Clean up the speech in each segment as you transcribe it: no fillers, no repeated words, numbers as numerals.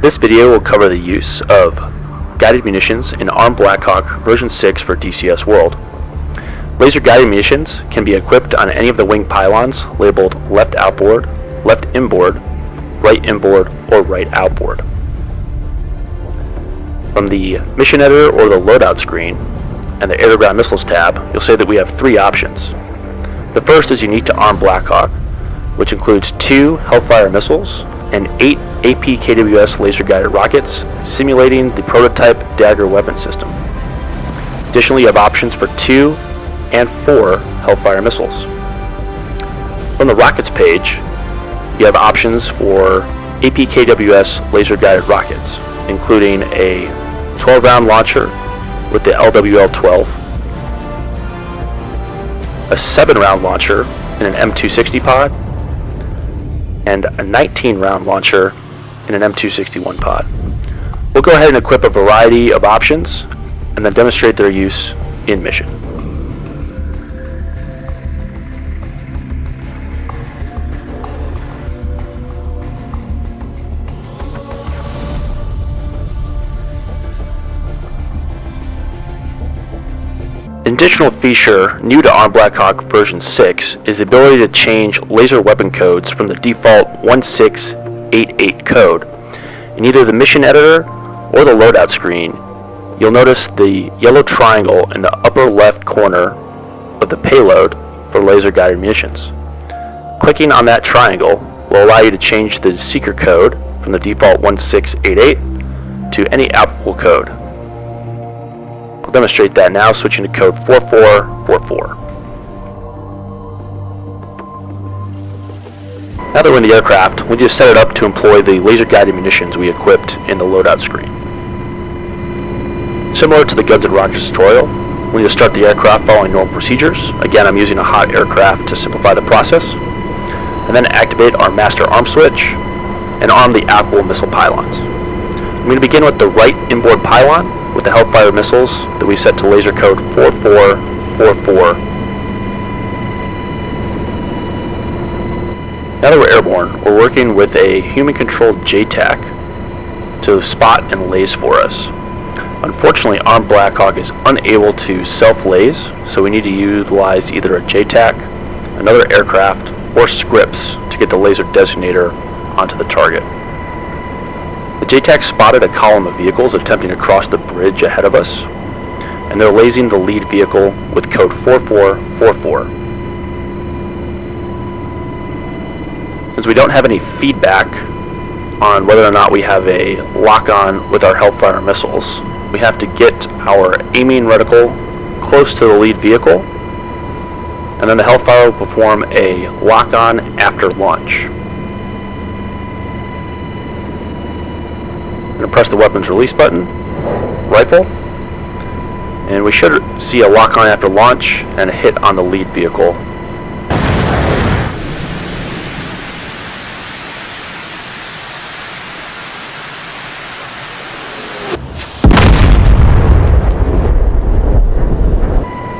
This video will cover the use of guided munitions in Armed Blackhawk version 6 for DCS World. Laser guided munitions can be equipped on any of the wing pylons labeled left outboard, left inboard, right inboard, or right outboard. From the mission editor or the loadout screen and the air-to-ground missiles tab, you'll see that we have three options. The first is unique to Armed Blackhawk, which includes 2 Hellfire missiles and 8 APKWS laser-guided rockets, simulating the prototype Dagger weapon system. Additionally, you have options for 2 and 4 Hellfire missiles. From the rockets page, you have options for APKWS laser-guided rockets, including a 12-round launcher with the LWL-12, a 7-round launcher in an M260 pod, and a 19-round launcher in an M261 pod. We'll go ahead and equip a variety of options and then demonstrate their use in mission. An additional feature new to Armed Blackhawk version 6 is the ability to change laser weapon codes from the default 1688 code. In either the mission editor or the loadout screen, you'll notice the yellow triangle in the upper left corner of the payload for laser guided munitions. Clicking on that triangle will allow you to change the seeker code from the default 1688 to any applicable code. I'll demonstrate that now, switching to code 4444. Now that we're in the aircraft, we just set it up to employ the laser-guided munitions we equipped in the loadout screen. Similar to the Guns and Rockets tutorial, we need to start the aircraft following normal procedures. Again, I'm using a hot aircraft to simplify the process. And then activate our master arm switch and arm the applicable missile pylons. I'm going to begin with the right inboard pylon with the Hellfire missiles that we set to laser code 4444. Now that we're airborne, we're working with a human-controlled JTAC to spot and laze for us. Unfortunately, Armed Blackhawk is unable to self-laze, so we need to utilize either a JTAC, another aircraft, or scripts to get the laser designator onto the target. The JTAC spotted a column of vehicles attempting to cross the bridge ahead of us, and they're lasing the lead vehicle with code 4444. Since we don't have any feedback on whether or not we have a lock-on with our Hellfire missiles, we have to get our aiming reticle close to the lead vehicle, and then the Hellfire will perform a lock-on after launch. I'm going to press the weapons release button, rifle, and we should see a lock-on after launch and a hit on the lead vehicle.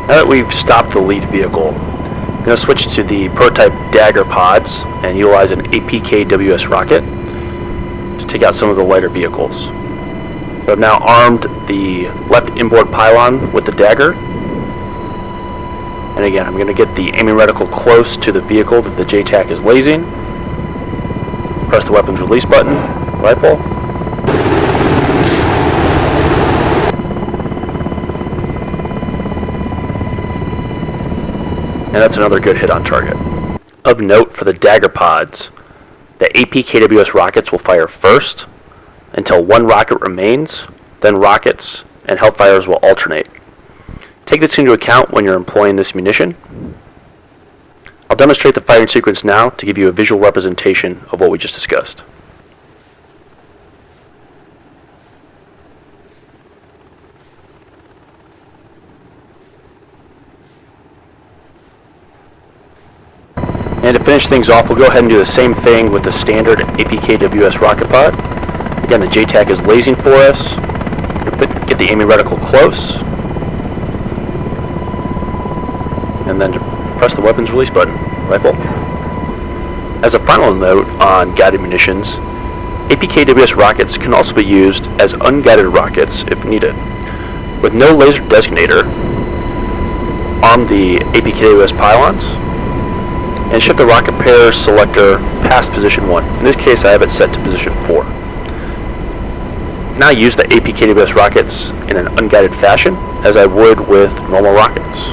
Now that we've stopped the lead vehicle, I'm going to switch to the prototype Dagger pods and utilize an APKWS rocket to take out some of the lighter vehicles. So I've now armed the left inboard pylon with the Dagger. And again, I'm going to get the aiming reticle close to the vehicle that the JTAC is lasing. Press the weapons release button, rifle. And that's another good hit on target. Of note for the Dagger pods, the APKWS rockets will fire first until one rocket remains, then rockets and Hellfires will alternate. Take this into account when you're employing this munition. I'll demonstrate the firing sequence now to give you a visual representation of what we just discussed. And to finish things off, we'll go ahead and do the same thing with the standard APKWS rocket pod. Again, the JTAC is lasing for us. Get the aiming reticle close. And then press the weapons release button, rifle. As a final note on guided munitions, APKWS rockets can also be used as unguided rockets if needed. With no laser designator, arm the APKWS pylons and shift the rocket pair selector past position 1. In this case, I have it set to position 4. Now use the APKWS rockets in an unguided fashion as I would with normal rockets.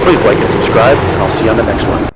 Please like and subscribe, and I'll see you on the next one.